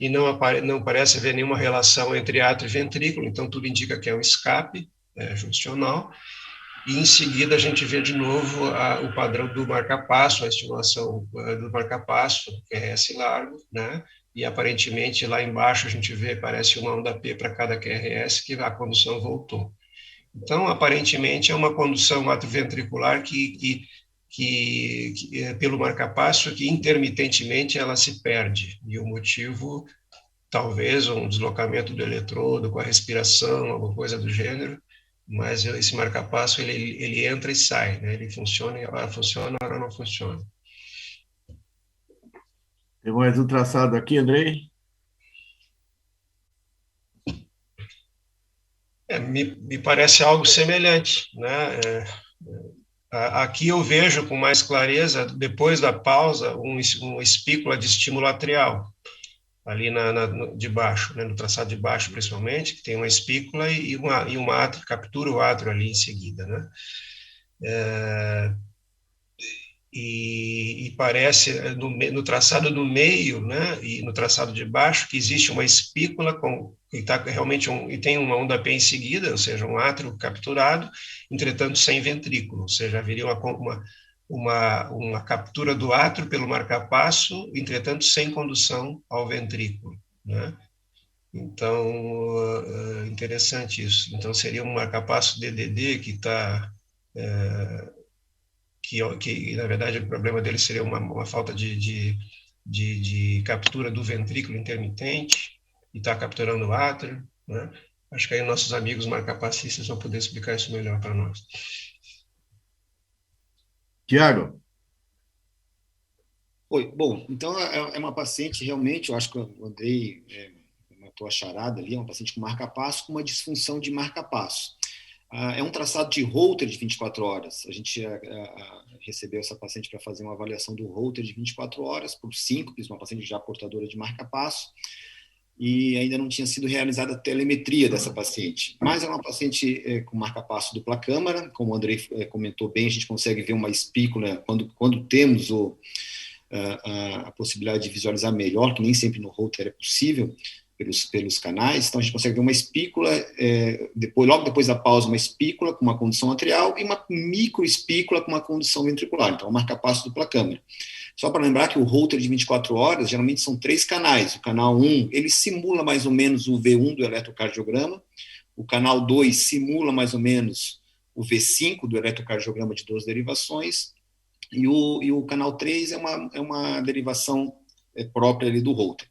E não parece haver nenhuma relação entre átrio e ventrículo, então tudo indica que é um escape juncional. E em seguida a gente vê de novo o padrão do marcapasso, a estimulação do marcapasso, QRS largo, né? E aparentemente lá embaixo a gente vê, parece uma onda P para cada QRS, que a condução voltou. Então, aparentemente, é uma condução atrioventricular que pelo marcapasso, que intermitentemente ela se perde. E o motivo, talvez, um deslocamento do eletrodo com a respiração, alguma coisa do gênero, mas esse marcapasso, ele entra e sai, né? Ele funciona, a hora não funciona. Tem mais um traçado aqui, Andrei? Me parece algo semelhante, né? Aqui eu vejo com mais clareza, depois da pausa, uma espícula de estímulo atrial, ali de baixo, né? No traçado de baixo, principalmente, que tem uma espícula e um átrio, captura o átrio ali em seguida, né? E parece no traçado do meio, né, e no traçado de baixo, que existe uma espícula que está realmente e tem uma onda P em seguida, ou seja, um átrio capturado, entretanto sem ventrículo, ou seja, haveria uma captura do átrio pelo marcapasso, entretanto sem condução ao ventrículo, né? Então, interessante isso. Então, seria um marcapasso DDD que está que na verdade o problema dele seria uma falta de captura do ventrículo intermitente, e está capturando o átrio, né? Acho que aí nossos amigos marcapassistas vão poder explicar isso melhor para nós. Tiago? Oi, bom, então é uma paciente realmente, eu acho que o Andrei matou a charada ali, é uma paciente com marcapasso, com uma disfunção de marcapasso. É um traçado de Holter de 24 horas. A gente recebeu essa paciente para fazer uma avaliação do Holter de 24 horas por síncopes, uma paciente já portadora de marcapasso, e ainda não tinha sido realizada a telemetria dessa paciente. Mas é uma paciente com marcapasso dupla câmara, como o Andrei comentou bem, a gente consegue ver uma espícula quando temos a possibilidade de visualizar melhor, que nem sempre no Holter é possível, pelos canais. Então a gente consegue ver uma espícula, logo depois da pausa, uma espícula com uma condução atrial e uma microespícula com uma condução ventricular. Então, marcapasso dupla câmara. Só para lembrar que o Holter de 24 horas, geralmente são 3 canais. O canal 1, ele simula mais ou menos o V1 do eletrocardiograma. O canal 2 simula mais ou menos o V5 do eletrocardiograma de 2 derivações. E o canal 3 é uma derivação própria ali do Holter.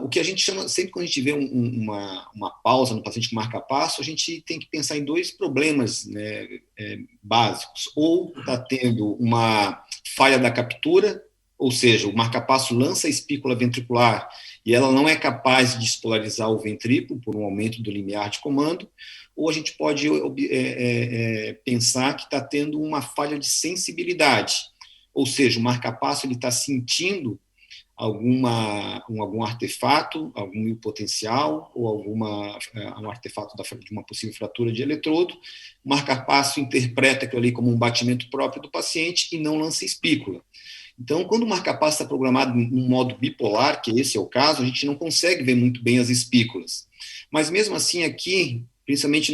O que a gente chama, sempre quando a gente vê uma pausa no paciente com marcapasso, a gente tem que pensar em 2 problemas, né, básicos. Ou está tendo uma falha da captura, ou seja, o marcapasso lança a espícula ventricular e ela não é capaz de despolarizar o ventrículo por um aumento do limiar de comando, ou a gente pode pensar que está tendo uma falha de sensibilidade, ou seja, o marcapasso está sentindo algum artefato, algum hipotencial ou um artefato de uma possível fratura de eletrodo. O marcapasso interpreta aquilo ali como um batimento próprio do paciente e não lança espícula. Então, quando o marcapasso está programado num modo bipolar, que esse é o caso, a gente não consegue ver muito bem as espículas. Mas mesmo assim aqui, principalmente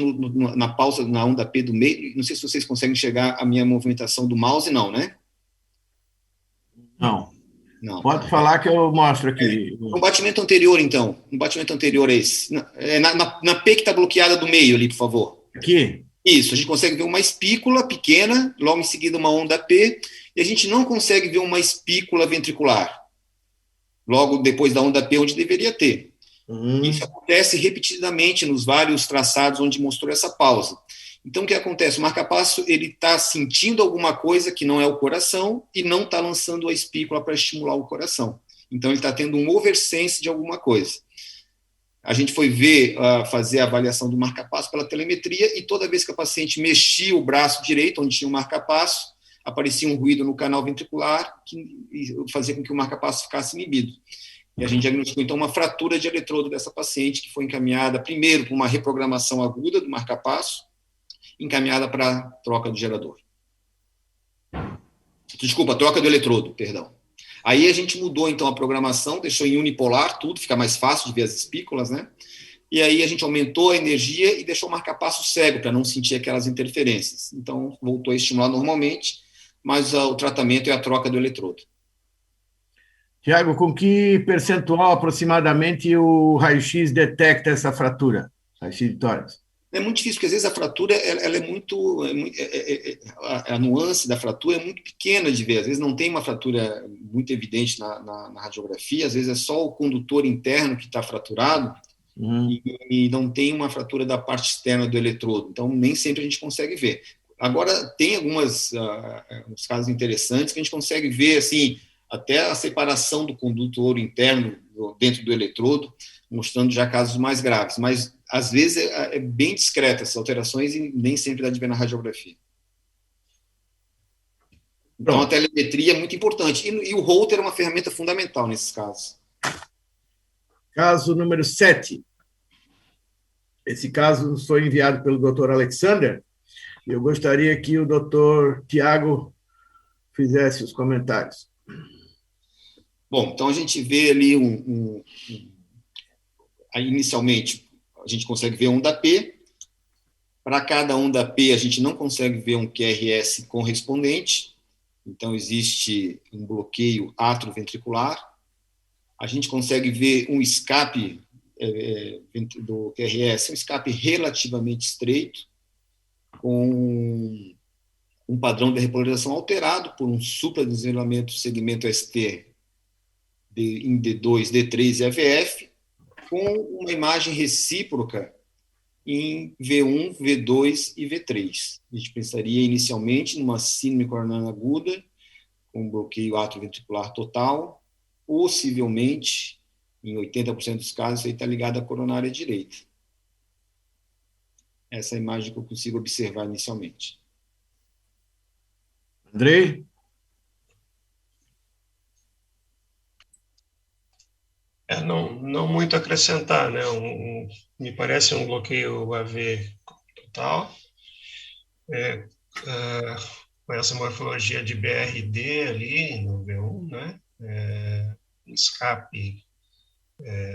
na pausa, na onda P do meio, não sei se vocês conseguem enxergar a minha movimentação do mouse, não, né? Não. Pode falar que eu mostro aqui. Um batimento anterior, então. Um batimento anterior a esse. Na P que está bloqueada do meio ali, por favor. Aqui? Isso. A gente consegue ver uma espícula pequena, logo em seguida uma onda P, e a gente não consegue ver uma espícula ventricular logo depois da onda P, onde deveria ter. Isso acontece repetidamente nos vários traçados onde mostrou essa pausa. Então, o que acontece? O marca-passo está sentindo alguma coisa que não é o coração e não está lançando a espícula para estimular o coração. Então, ele está tendo um oversense de alguma coisa. A gente foi fazer a avaliação do marca-passo pela telemetria e toda vez que a paciente mexia o braço direito, onde tinha o marca-passo, aparecia um ruído no canal ventricular que fazia com que o marca-passo ficasse inibido. E a gente diagnosticou, então, uma fratura de eletrodo dessa paciente, que foi encaminhada primeiro para uma reprogramação aguda do marca-passo, encaminhada para troca do gerador. Desculpa, troca do eletrodo, perdão. Aí a gente mudou, então, a programação, deixou em unipolar tudo, fica mais fácil de ver as espículas, né? E aí a gente aumentou a energia e deixou o marca-passo cego, para não sentir aquelas interferências. Então, voltou a estimular normalmente, mas o tratamento é a troca do eletrodo. Tiago, com que percentual aproximadamente o raio-x detecta essa fratura? Raio-x de tórax. É muito difícil, porque às vezes a fratura ela é muito. A nuance da fratura é muito pequena de ver. Às vezes não tem uma fratura muito evidente na radiografia, às vezes é só o condutor interno que está fraturado e não tem uma fratura da parte externa do eletrodo. Então, nem sempre a gente consegue ver. Agora, tem alguns casos interessantes que a gente consegue ver assim, até a separação do condutor interno dentro do eletrodo, mostrando já casos mais graves. Mas, às vezes, é bem discreta essas alterações e nem sempre dá de ver na radiografia. Então, a telemetria é muito importante. E o Holter é uma ferramenta fundamental nesses casos. Caso número 7. Esse caso foi enviado pelo Dr. Alexander. E eu gostaria que o Dr. Tiago fizesse os comentários. Bom, então a gente vê ali inicialmente, a gente consegue ver onda P. Para cada onda P, a gente não consegue ver um QRS correspondente. Então, existe um bloqueio atrioventricular. A gente consegue ver um escape do QRS, um escape relativamente estreito, com um padrão de repolarização alterado por um supradesnivelamento do segmento ST em D2, D3 e AVF, com uma imagem recíproca em V1, V2 e V3. A gente pensaria inicialmente numa síndrome coronariana aguda, com bloqueio atrioventricular total, possivelmente, em 80% dos casos, isso aí está ligado à coronária direita. Essa é a imagem que eu consigo observar inicialmente. Andrei? Não muito a acrescentar, né? Me parece um bloqueio AV total, com essa morfologia de BRD ali no V1, né? Escape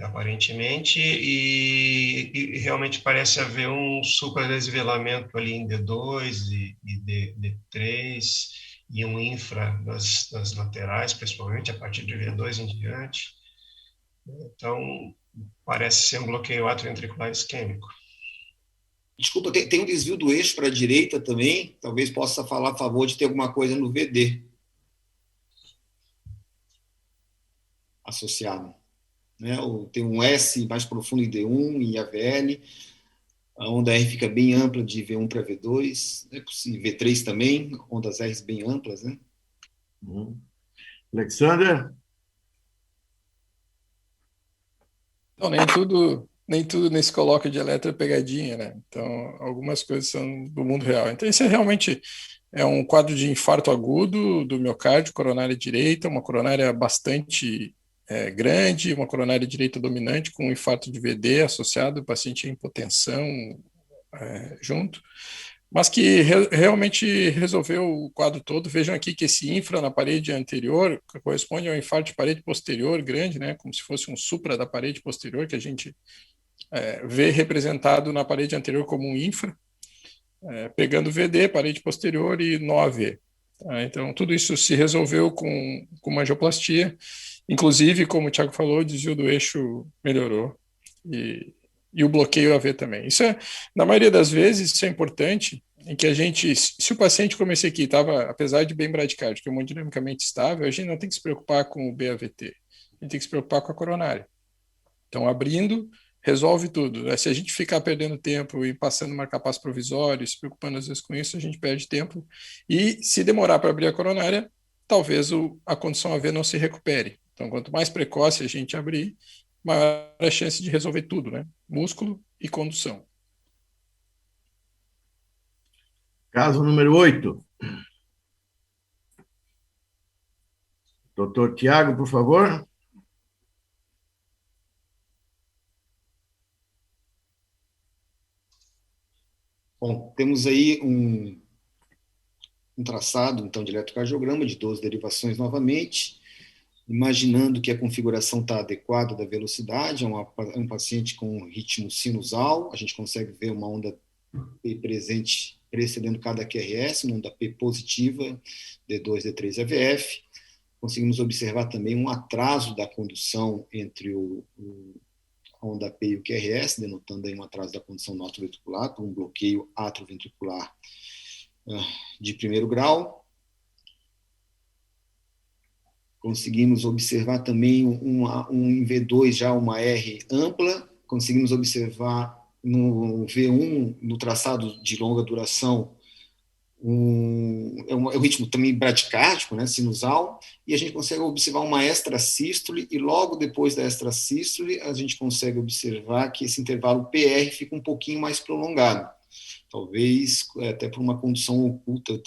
aparentemente, e realmente parece haver um supradesnivelamento ali em D2 e D3, e um infra nas laterais, principalmente a partir de V2 em diante. Então, parece ser um bloqueio atrioventricular isquêmico. Desculpa, tem um desvio do eixo para a direita também, talvez possa falar a favor de ter alguma coisa no VD associado. Né? Tem um S mais profundo em D1 e AVL, a onda R fica bem ampla de V1 para V2, é possível, V3 também, ondas R bem amplas, né? Alexander? Então, nem tudo nesse colóquio de eletro é pegadinha, né? Então, algumas coisas são do mundo real. Então, isso realmente é um quadro de infarto agudo do miocárdio, coronária direita, uma coronária bastante grande, uma coronária direita dominante com um infarto de VD associado, o paciente em hipotensão junto, mas que realmente resolveu o quadro todo. Vejam aqui que esse infra na parede anterior corresponde ao infarto de parede posterior grande, né, como se fosse um supra da parede posterior, que a gente vê representado na parede anterior como um infra, pegando VD, parede posterior e nó AV. Então, tudo isso se resolveu com uma angioplastia. Inclusive, como o Thiago falou, o desvio do eixo melhorou e o bloqueio AV também. Isso na maioria das vezes, isso é importante, em que a gente, se o paciente, como esse aqui, estava, apesar de bem bradicárdico, hemodinamicamente estável, a gente não tem que se preocupar com o BAVT, a gente tem que se preocupar com a coronária. Então, abrindo, resolve tudo, né? Se a gente ficar perdendo tempo e passando marca-passo provisório, se preocupando às vezes com isso, a gente perde tempo. E se demorar para abrir a coronária, talvez a condição AV não se recupere. Então, quanto mais precoce a gente abrir, maior a chance de resolver tudo, né? Músculo e condução. Caso número 8. Doutor Tiago, por favor. Bom, temos aí um traçado, então, de eletrocardiograma de 12 derivações novamente, imaginando que a configuração está adequada da velocidade, é um paciente com ritmo sinusal, a gente consegue ver uma onda P presente precedendo cada QRS, uma onda P positiva, D2, D3, AVF. Conseguimos observar também um atraso da condução entre a onda P e o QRS, denotando aí um atraso da condução atrioventricular, por um bloqueio atrioventricular de primeiro grau. Conseguimos observar também em V2 já uma R ampla, conseguimos observar no V1, no traçado de longa duração, é um ritmo também bradicárdico, né, sinusal, e a gente consegue observar uma extrasístole, e logo depois da extrasístole a gente consegue observar que esse intervalo PR fica um pouquinho mais prolongado, talvez até por uma condução oculta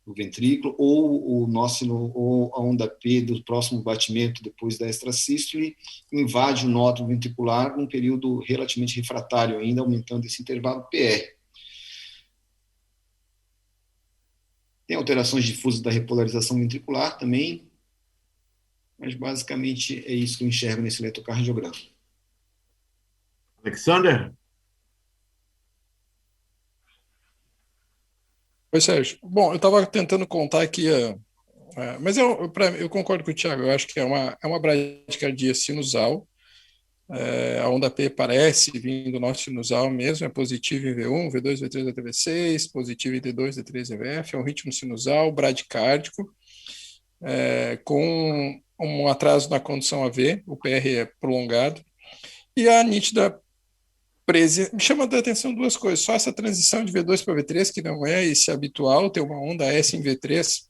do ventrículo, ou a onda P do próximo batimento depois da extrasístole invade o nódulo ventricular num período relativamente refratário ainda, aumentando esse intervalo PR. Tem alterações difusas da repolarização ventricular também, mas basicamente é isso que eu enxergo nesse eletrocardiograma. Alexander? Oi, Sérgio. Bom, eu estava tentando contar aqui, mas eu concordo com o Thiago, eu acho que é uma bradicardia sinusal. A onda P parece vindo do nosso sinusal mesmo, é positivo em V1, V2, V3, V6, positivo em D2, D3, EVF, é um ritmo sinusal, bradicárdico, com um atraso na condução AV, o PR é prolongado, e a nítida me chama a atenção duas coisas, só essa transição de V2 para V3, que não é esse habitual, ter uma onda S em V3,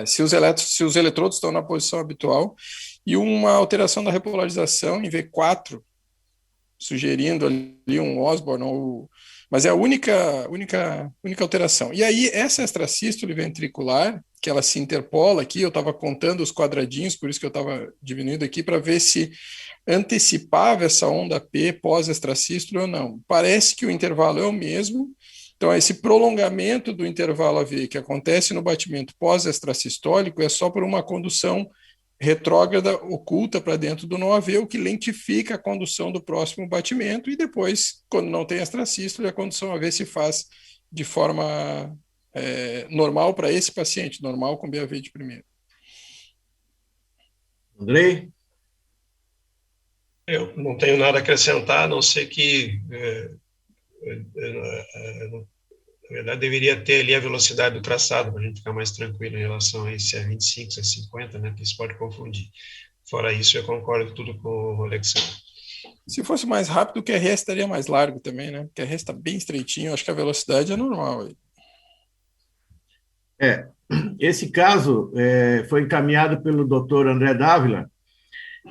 se os eletrodos estão na posição habitual, e uma alteração da repolarização em V4, sugerindo ali um Osborne, mas é a única alteração. E aí, essa extrasístole ventricular, que ela se interpola aqui, eu estava contando os quadradinhos, por isso que eu estava diminuindo aqui, para ver se antecipava essa onda P pós-extrasístole ou não. Parece que o intervalo é o mesmo, então esse prolongamento do intervalo AV que acontece no batimento pós-extrasistólico é só por uma condução retrógrada oculta para dentro do nó AV, o que lentifica a condução do próximo batimento, e depois, quando não tem extrasístole, a condução AV se faz de forma normal para esse paciente, normal com BAV de primeiro. Andrei? Eu não tenho nada a acrescentar, a não ser que, na verdade, deveria ter ali a velocidade do traçado, para a gente ficar mais tranquilo em relação a se é 25, se é 50, né, que isso pode confundir. Fora isso, eu concordo tudo com o Alexandre. Se fosse mais rápido, o QRS estaria mais largo também, né? O QRS está bem estreitinho, acho que a velocidade é normal. Esse caso foi encaminhado pelo Dr. André Dávila,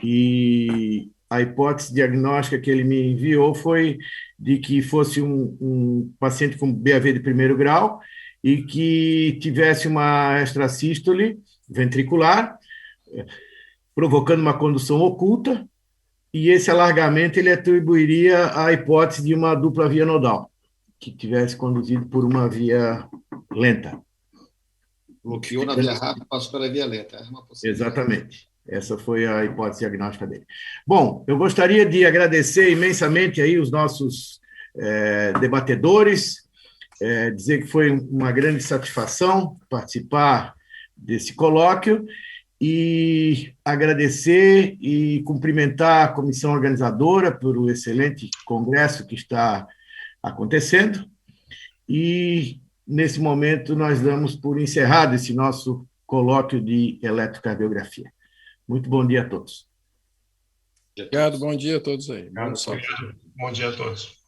e a hipótese diagnóstica que ele me enviou foi de que fosse um paciente com BAV de primeiro grau e que tivesse uma extrasístole ventricular, provocando uma condução oculta, e esse alargamento ele atribuiria a hipótese de uma dupla via nodal, que tivesse conduzido por uma via lenta. Bloqueou na via rápida, passou pela via lenta. É uma possibilidade. Exatamente. Essa foi a hipótese diagnóstica dele. Bom, eu gostaria de agradecer imensamente aí os nossos debatedores, dizer que foi uma grande satisfação participar desse colóquio, e agradecer e cumprimentar a comissão organizadora pelo excelente congresso que está acontecendo, e nesse momento nós damos por encerrado esse nosso colóquio de eletrocardiografia. Muito bom dia a todos. Obrigado, bom dia a todos aí. Bom dia a todos.